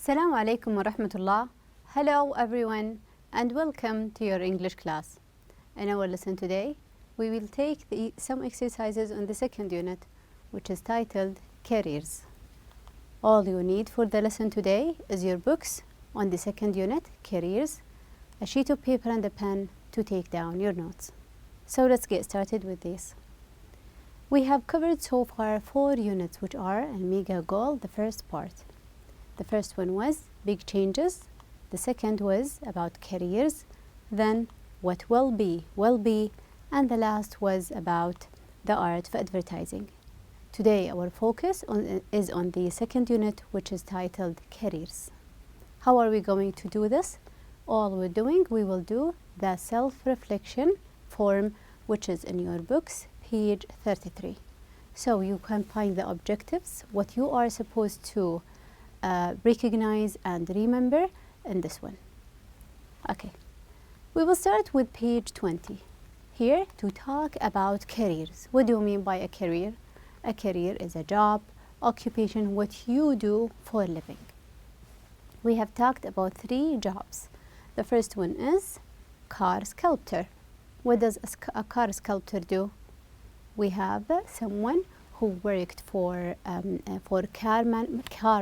Assalamu alaikum wa rahmatullah. Hello everyone and welcome to your English class. In our lesson today, we will take some exercises on the second unit, which is titled Careers. All you need for the lesson today is your books on the second unit, Careers, a sheet of paper and a pen to take down your notes. So let's get started with this. We have covered so far 4 units, which are a mega goal, the first part. The first one was big changes. The second was about careers. Then what will be, and the last was about the art of advertising. Today our focus is on the second unit, which is titled Careers. How are we going to do this? All we will do the self-reflection form, which is in your books, page 33. So you can find the objectives, what you are supposed to recognize and remember in this one. Okay, we will start with page 20. Here to talk about careers. What do you mean by a career? A career is a job, occupation, what you do for a living. We have talked about 3 jobs. The first one is car sculptor. What does a car sculptor do? We have someone who worked for car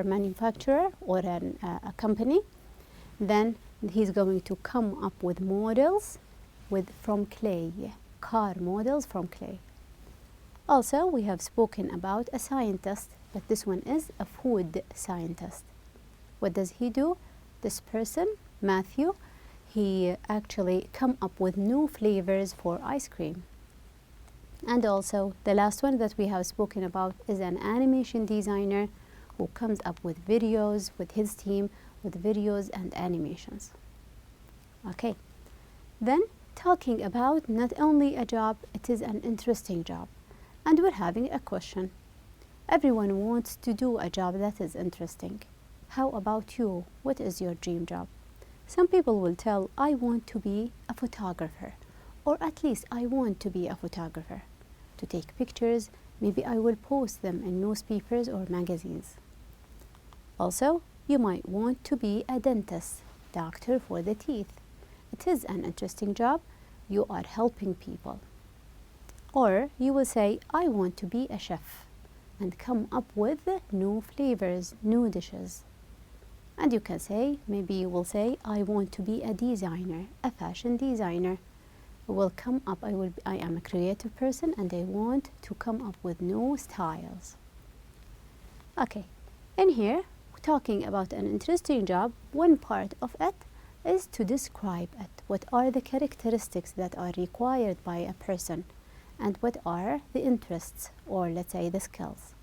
manufacturer or a company. Then he's going to come up with models from clay, car models from clay. Also, we have spoken about a scientist, but this one is a food scientist. What does he do? This person, Matthew, he actually come up with new flavors for ice cream. And also, the last one that we have spoken about is an animation designer who comes up with videos with his team, with videos and animations. Okay, then talking about not only a job, it is an interesting job. And we're having a question. Everyone wants to do a job that is interesting. How about you? What is your dream job? Some people will tell, I want to be a photographer, or at least I want to be a photographer. To take pictures, maybe I will post them in newspapers or magazines. Also, you might want to be a dentist, doctor for the teeth. It is an interesting job. You are helping people. Or you will say, I want to be a chef and come up with new flavors, new dishes. And you can say, maybe you will say, I want to be a designer, a fashion designer. Will come up, I am a creative person and I want to come up with new styles. Okay, in here, talking about an interesting job, one part of it is to describe it. What are the characteristics that are required by a person and what are the interests, or let's say the skills.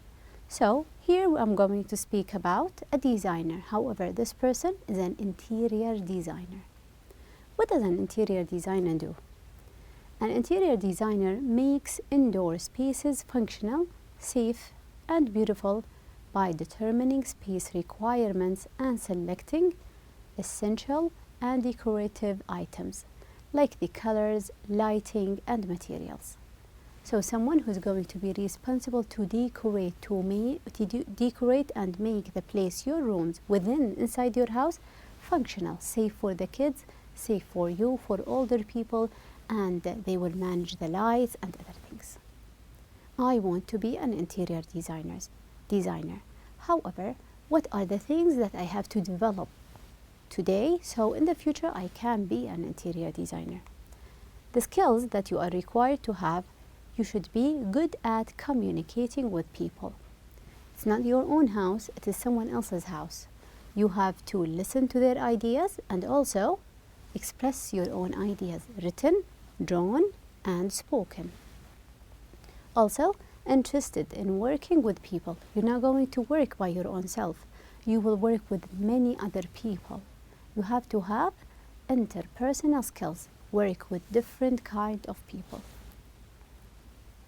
So here I'm going to speak about a designer. However, this person is an interior designer. What does an interior designer do? An interior designer makes indoor spaces functional, safe, and beautiful by determining space requirements and selecting essential and decorative items like the colors, lighting, and materials. So someone who's going to be responsible to decorate, decorate and make the place, your rooms inside your house, functional, safe for the kids, safe for you, for older people, and they will manage the lights and other things. I want to be an interior designer. However, what are the things that I have to develop today so in the future I can be an interior designer? The skills that you are required to have, you should be good at communicating with people. It's not your own house, it is someone else's house. You have to listen to their ideas and also express your own ideas, written, drawn, and spoken. Also, interested in working with people. You're not going to work by your own self. You will work with many other people. You have to have interpersonal skills, work with different kind of people.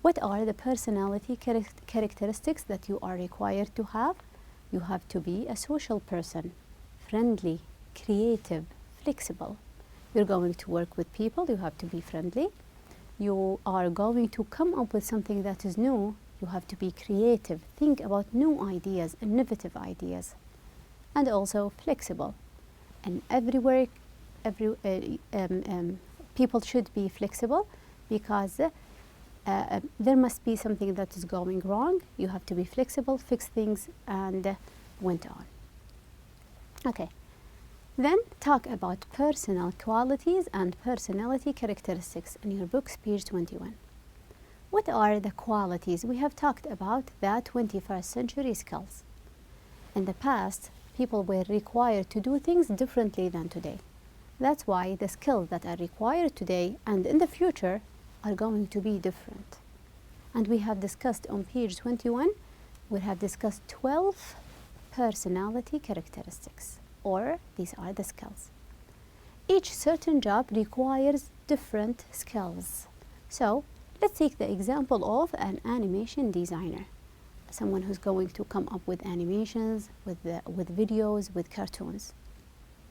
What are the personality characteristics that you are required to have? You have to be a social person, friendly, creative, flexible. You're going to work with people, you have to be friendly. You are going to come up with something that is new. You have to be creative, think about new ideas, innovative ideas. and also flexible. And everywhere, people should be flexible because there must be something that is going wrong. You have to be flexible, fix things, and went on. Okay. Then talk about personal qualities and personality characteristics in your books, page 21. What are the qualities? We have talked about the 21st century skills. In the past, people were required to do things differently than today. That's why the skills that are required today and in the future are going to be different. And we have discussed on page 21, we have discussed 12 personality characteristics, or these are the skills. Each certain job requires different skills. So let's take the example of an animation designer, someone who's going to come up with animations, with videos, with cartoons.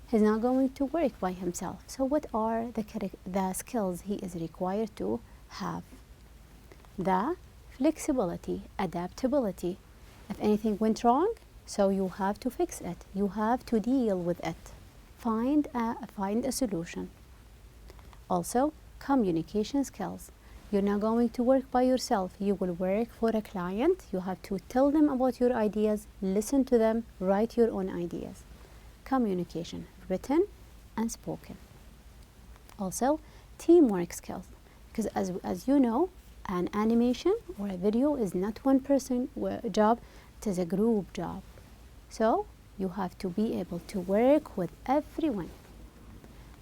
He's not going to work by himself. So what are the skills he is required to have? The flexibility, adaptability. If anything went wrong, so you have to fix it. You have to deal with it. Find a solution. Also, communication skills. You're not going to work by yourself. You will work for a client. You have to tell them about your ideas, listen to them, write your own ideas. Communication, written and spoken. Also, teamwork skills. Because as you know, an animation or a video is not one person job, it is a group job. So you have to be able to work with everyone.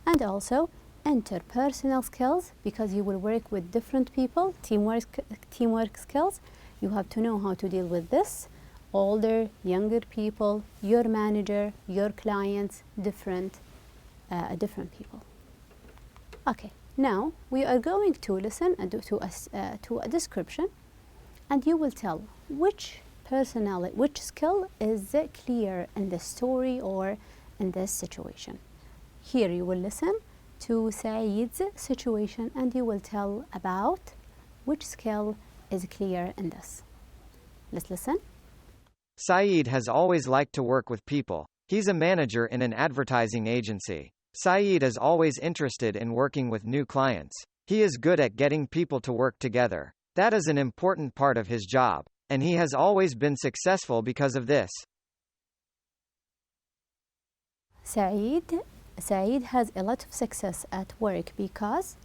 And also interpersonal skills, because you will work with different people. Teamwork skills, you have to know how to deal with this. Older, younger people, your manager, your clients, different people. Okay, now we are going to listen to a description, and you will tell which skill is clear in the story or in this situation. Here you will listen to Saeed's situation, and you will tell about which skill is clear in this. Let's listen. Saeed has always liked to work with people. He's a manager in an advertising agency. Saeed is always interested in working with new clients. He is good at getting people to work together. That is an important part of his job, and he has always been successful because of this. Saeed has a lot of success at work because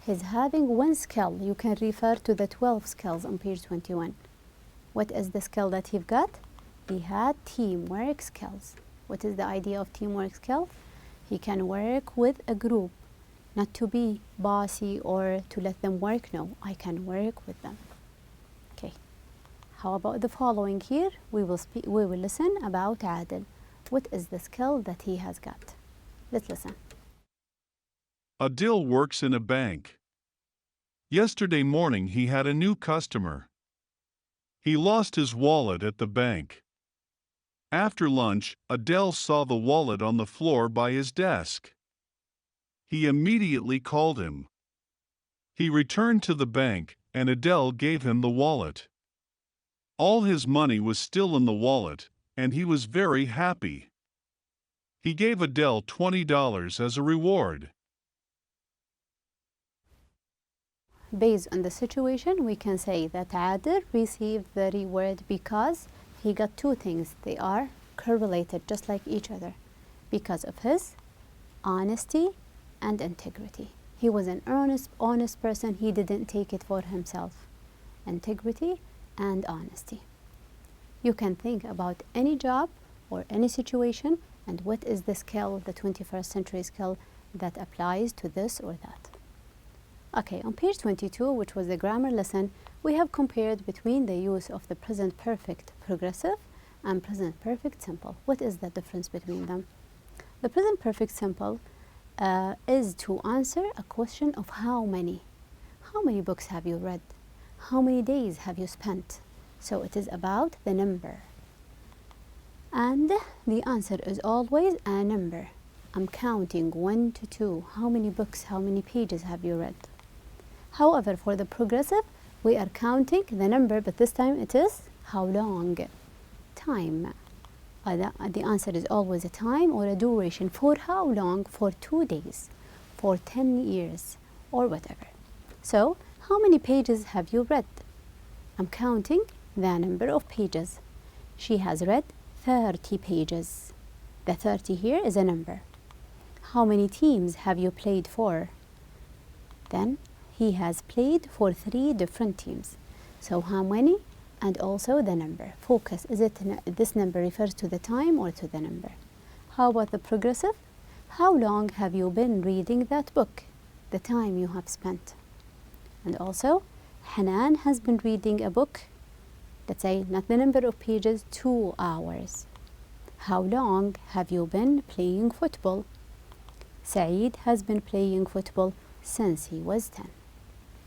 he's having one skill. You can refer to the 12 skills on page 21. What is the skill that he got? He had teamwork skills. What is the idea of teamwork skills? He can work with a group, not to be bossy or to let them work. No, I can work with them. Okay. How about the following here? We will listen about Adil. What is the skill that he has got? Let's listen. Adil works in a bank. Yesterday morning he had a new customer. He lost his wallet at the bank. After lunch, Adil saw the wallet on the floor by his desk. He immediately called him. He returned to the bank, and Adil gave him the wallet. All his money was still in the wallet, and he was very happy. He gave Adil $20 as a reward. Based on the situation, we can say that Adil received the reward because he got two things. They are correlated, just like each other, because of his honesty and integrity. He was an honest person. He didn't take it for himself. Integrity and honesty. You can think about any job or any situation, and what is the skill, the 21st century skill that applies to this or that. Okay, on page 22, which was the grammar lesson, we have compared between the use of the present perfect progressive and present perfect simple. What is the difference between them? The present perfect simple is to answer a question of how many. How many books have you read? How many days have you spent? So it is about the number. And the answer is always a number. I'm counting 1 to 2. How many books, how many pages have you read? However, for the progressive, we are counting the number, but this time it is how long? Time. The answer is always a time or a duration. For how long? For 2 days, for 10 years, or whatever. So, how many pages have you read? I'm counting the number of pages. She has read 30 pages. The 30 here is a number. How many teams have you played for? Then he has played for 3 different teams. So how many? And also the number. Focus. Is it this number refers to the time or to the number? How about the progressive? How long have you been reading that book? The time you have spent. And also, Hanan has been reading a book. Let's say not the number of pages, 2 hours. How long have you been playing football? Saeed has been playing football since he was 10.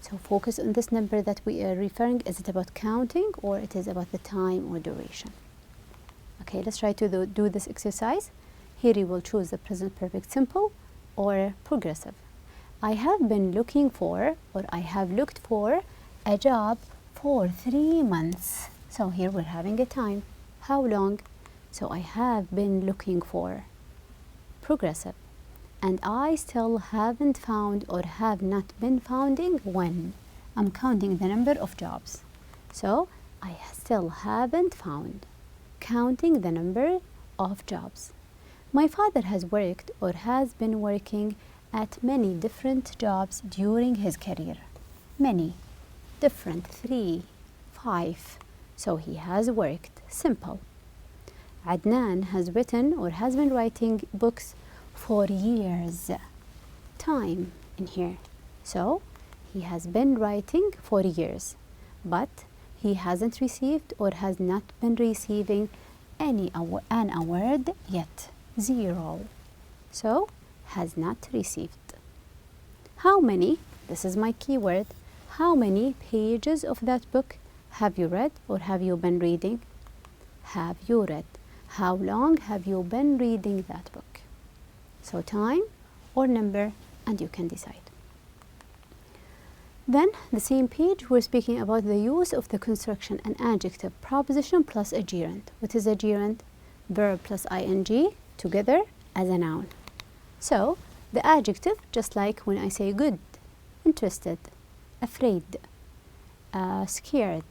So focus on this number that we are referring. Is it about counting or it is about the time or duration? Okay, let's try to do this exercise. Here you will choose the present perfect simple or progressive. I have been looking for, or I have looked for, a job for 3 months. So here we're having a time. How long? So I have been looking for. Progressive. And I still haven't found or have not been finding when. I'm counting the number of jobs. So I still haven't found. Counting the number of jobs. My father has worked or has been working at many different jobs during his career. Many. Different. 3, 5. So he has worked. Simple. Adnan has written or has been writing books for years. Time in here. So he has been writing for years, but he hasn't received or has not been receiving an award yet. 0. So has not received. How many? This is my keyword. How many pages of that book have you read or have you been reading? Have you read? How long have you been reading that book? So time or number, and you can decide. Then the same page, we're speaking about the use of the construction, an adjective, preposition plus a gerund. What is a gerund? Verb plus ing together as a noun. So the adjective, just like when I say good, interested, afraid, scared.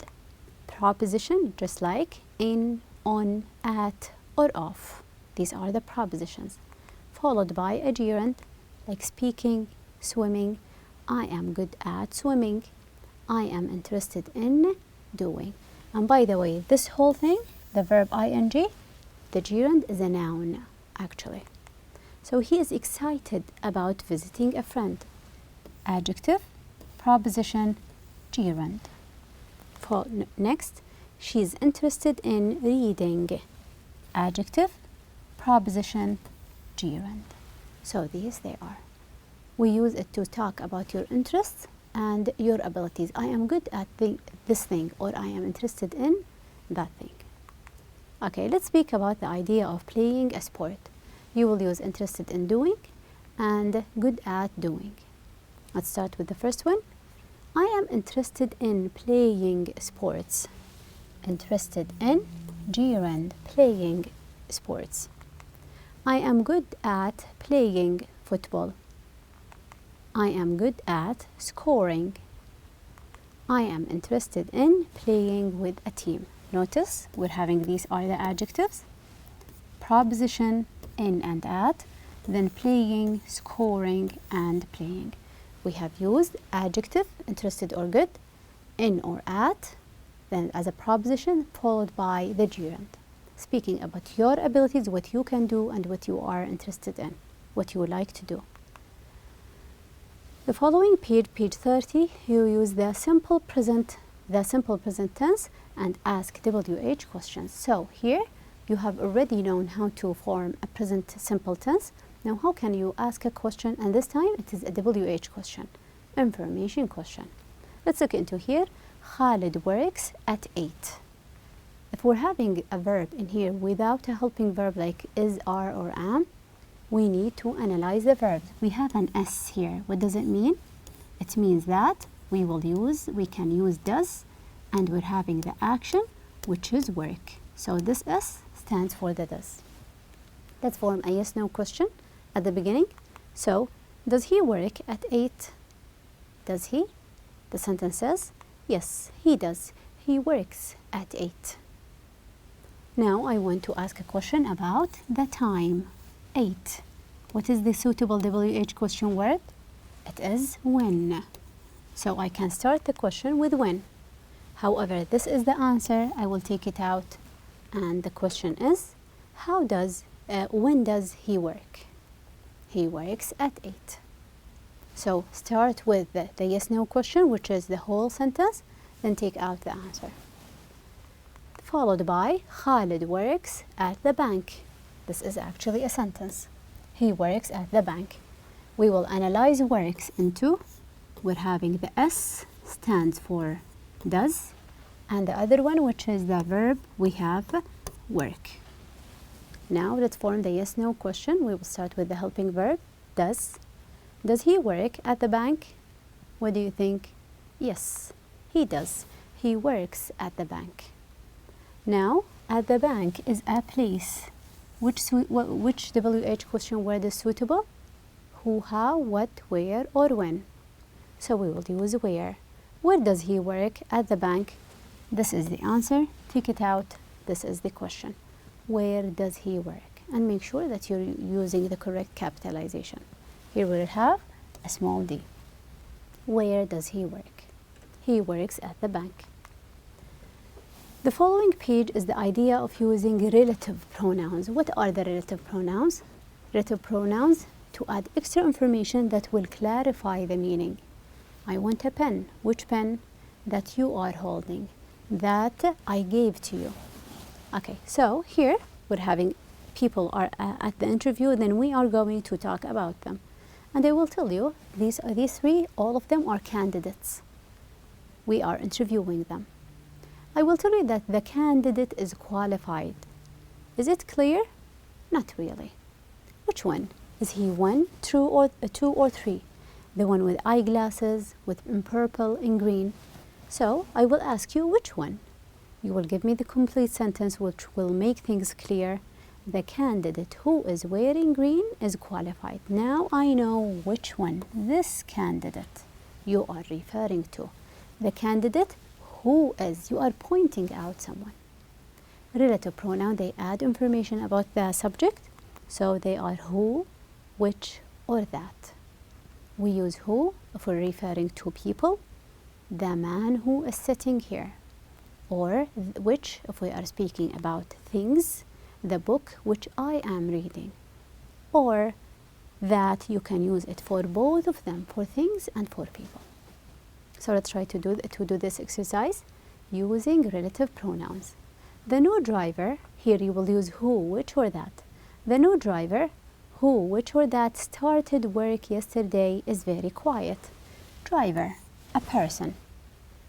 Preposition, just like in, on, at, or off. These are the prepositions. Followed by a gerund, like speaking, swimming. I am good at swimming. I am interested in doing. And by the way, this whole thing, the verb ing, the gerund is a noun, actually. So he is excited about visiting a friend. Adjective, preposition, gerund. Next, she is interested in reading. Adjective, preposition, gerund. So these they are. We use it to talk about your interests and your abilities. I am good at this thing, or I am interested in that thing. Okay, let's speak about the idea of playing a sport. You will use interested in doing and good at doing. Let's start with the first one. I am interested in playing sports. Interested in, gerund, playing sports. I am good at playing football. I am good at scoring. I am interested in playing with a team. Notice we're having these are the adjectives. Preposition, in and at, then playing, scoring, and playing. We have used adjective, interested or good, in or at, then as a preposition followed by the gerund. Speaking about your abilities, what you can do and what you are interested in, what you would like to do. The following page, page 30, you use the simple present tense and ask WH questions. So here you have already known how to form a present simple tense. Now how can you ask a question, and this time it is a WH question, information question. Let's look into here. Khalid works at 8. If we're having a verb in here without a helping verb like is, are, or am, we need to analyze the verbs. We have an S here. What does it mean? It means that we can use does, and we're having the action, which is work. So this S stands for the does. Let's form a yes-no question at the beginning. So, does he work at 8? Does he? The sentence says, yes, he does. He works at 8. Now I want to ask a question about the time. 8. What is the suitable WH question word? It is when. So I can start the question with when. However, this is the answer. I will take it out. And the question is, when does he work? He works at 8. So start with the yes-no question, which is the whole sentence, then take out the answer. Followed by, Khalid works at the bank. This is actually a sentence. He works at the bank. We will analyze works into, we're having the S stands for does, and the other one, which is the verb, we have work. Now let's form the yes-no question. We will start with the helping verb, does. Does he work at the bank? What do you think? Yes, he does. He works at the bank. Now, at the bank is a place. Which WH question word is suitable? Who, how, what, where, or when. So we will use where. Where does he work at the bank? This is the answer. Take it out. This is the question. Where does he work? And make sure that you're using the correct capitalization. Here we'll have a small d. Where does he work? He works at the bank. The following page is the idea of using relative pronouns. What are the relative pronouns? Relative pronouns to add extra information that will clarify the meaning. I want a pen. Which pen? That you are holding. That I gave to you. Okay, so here we're having people are at the interview, then we are going to talk about them. And I will tell you, these three, all of them are candidates. We are interviewing them. I will tell you that the candidate is qualified. Is it clear? Not really. Which one? Is he 1, 2, or 3? The one with eyeglasses, in purple, in green. So I will ask you which one. You will give me the complete sentence, which will make things clear. The candidate who is wearing green is qualified. Now I know which one, this candidate you are referring to. The candidate who is, you are pointing out someone. Relative pronoun, they add information about the subject. So they are who, which, or that. We use who if we're referring to people. The man who is sitting here. Or which if we are speaking about things. The book which I am reading. Or that you can use it for both of them, for things and for people. So let's try to do this exercise using relative pronouns. The new driver, here you will use who, which, or that. The new driver, who, which, or that started work yesterday is very quiet. Driver, a person.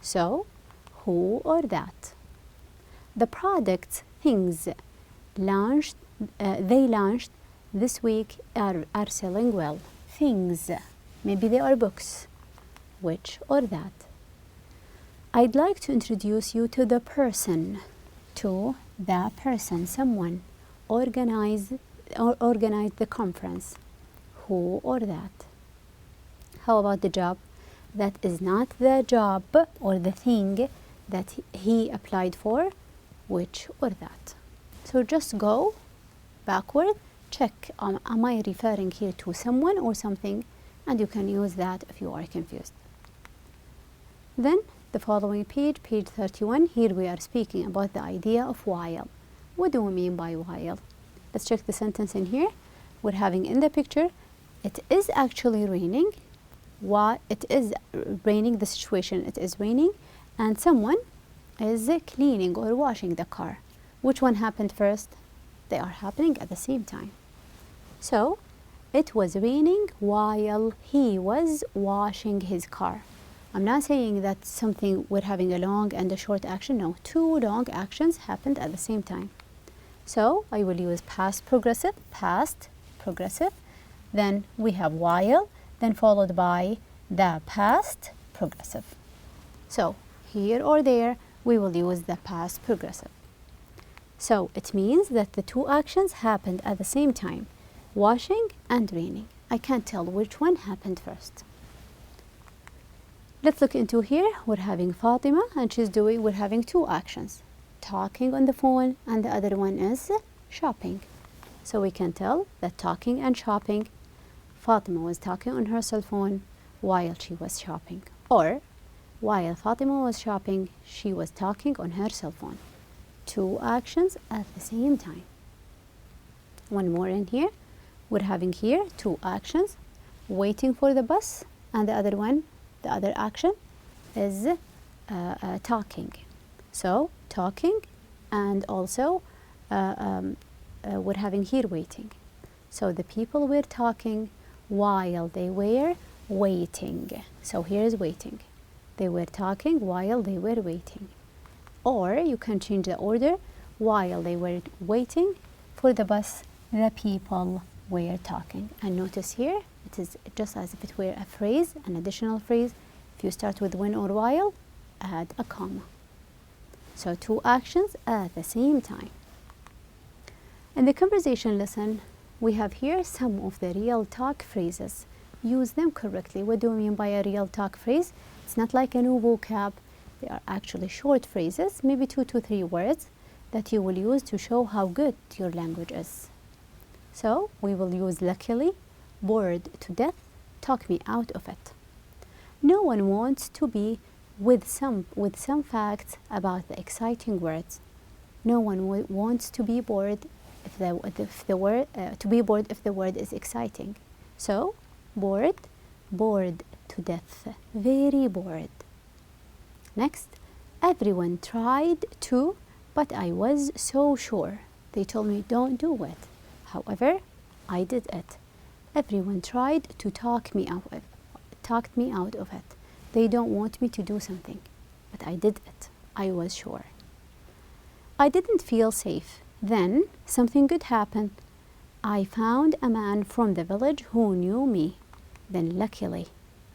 So, who or that. The products, things, they launched this week are selling well. Things, maybe they are books. Which or that. I'd like to introduce you to the person. To the person, someone. Organize the conference. Who or that. How about the job? That is not the job or the thing that he applied for. Which or that. So just go backward, check, am I referring here to someone or something? And you can use that if you are confused. Then the following page, page 31, here we are speaking about the idea of while. What do we mean by while? Let's check the sentence in here. We're having in the picture, it is actually raining. It is raining, the situation, it is raining, and someone is cleaning or washing the car. Which one happened first? They are happening at the same time. So, it was raining while he was washing his car. I'm not saying that something we're having a long and a short action. No, two long actions happened at the same time. So, I will use past progressive, then we have while, then followed by the past progressive. So, here or there, we will use the past progressive. So it means that the two actions happened at the same time, washing and raining. I can't tell which one happened first. Let's look into here. We're having Fatima and we're having two actions, talking on the phone, and the other one is shopping. So we can tell that talking and shopping, Fatima was talking on her cell phone while she was shopping, or while Fatima was shopping, she was talking on her cell phone. Two actions at the same time. One more in here. We're having here two actions, waiting for the bus, and the other action is talking. So talking, and also we're having here waiting. So the people were talking while they were waiting. So here is waiting. They were talking while they were waiting. Or you can change the order. While they were waiting for the bus, the people were talking. And notice here, it is just as if it were a phrase, an additional phrase. If you start with when or while, add a comma. So two actions at the same time. In the conversation lesson, we have here some of the real talk phrases. Use them correctly. What do we mean by a real talk phrase? It's not like a new vocab. They are actually short phrases, maybe 2 to 3 words that you will use to show how good your language is. So we will use luckily, bored to death, talk me out of it. No one wants to be with some facts about the exciting words. No one wants to be bored if the word is exciting. So bored to death, very bored. Next, everyone tried to, but I was so sure. They told me don't do it. However, I did it. Everyone tried to talk me out of it. They don't want me to do something, but I did it. I was sure. I didn't feel safe. Then something good happened. I found a man from the village who knew me. Then luckily,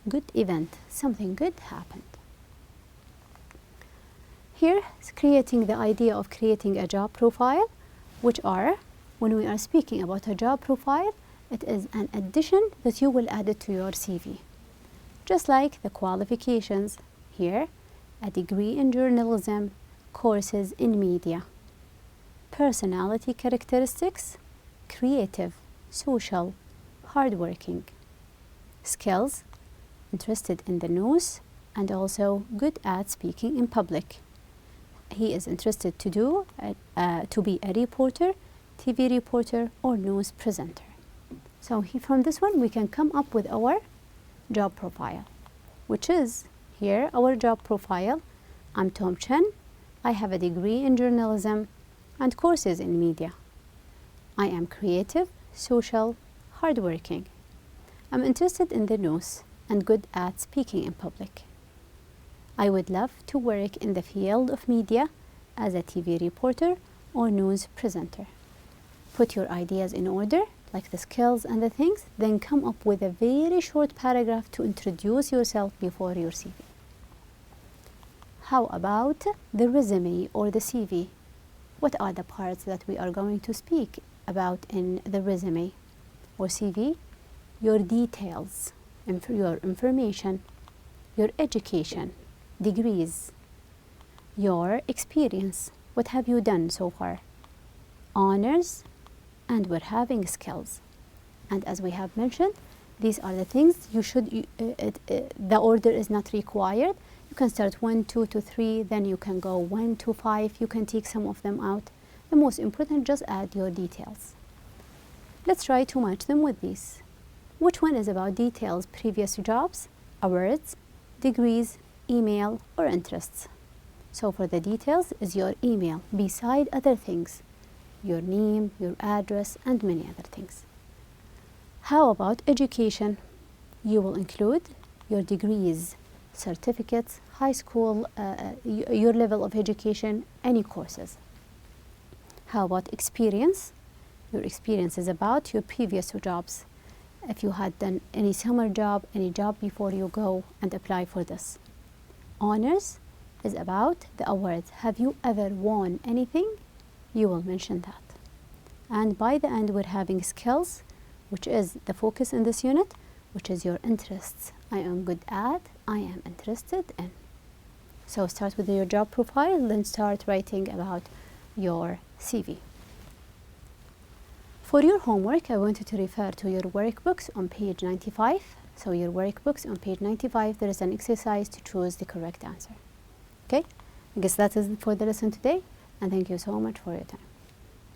good event, something good happened. Here is creating the idea of creating a job profile, which are, when we are speaking about a job profile, it is an addition that you will add it to your CV. Just like the qualifications, here, a degree in journalism, courses in media. Personality characteristics, creative, social, hardworking. Skills, interested in the news and also good at speaking in public. He is interested to be a reporter, TV reporter, or news presenter. So from this one, we can come up with our job profile, which is here our job profile. I'm Tom Chen. I have a degree in journalism and courses in media. I am creative, social, hardworking. I'm interested in the news and good at speaking in public. I would love to work in the field of media as a TV reporter or news presenter. Put your ideas in order, like the skills and the things, then come up with a very short paragraph to introduce yourself before your CV. How about the resume or the CV? What are the parts that we are going to speak about in the resume or CV? Your details, your information, your education, degrees, your experience, what have you done so far, honors, and we're having skills. And as we have mentioned, these are the things you should, the order is not required. You can start 1, 2 to 3, then you can go 1 to 5, you can take some of them out. The most important, just add your details. Let's try to match them with these. Which one is about details, previous jobs, awards, degrees, email, or interests? So for the details is your email, beside other things, your name, your address, and many other things. How about education? You will include your degrees, certificates, high school, your level of education, any courses. How about experience? Your experience is about your previous jobs. If you had done any summer job, any job before you go and apply for this. Honors is about the awards. Have you ever won anything? you will mention that. And by the end, we're having skills, which is the focus in this unit, which is your interests. I am good at, I am interested in. So start with your job profile, then start writing about your CV. For your homework, I want you to refer to your workbooks on page 95. So your workbooks on page 95, there is an exercise to choose the correct answer. Okay? I guess that is for the lesson today, and thank you so much for your time.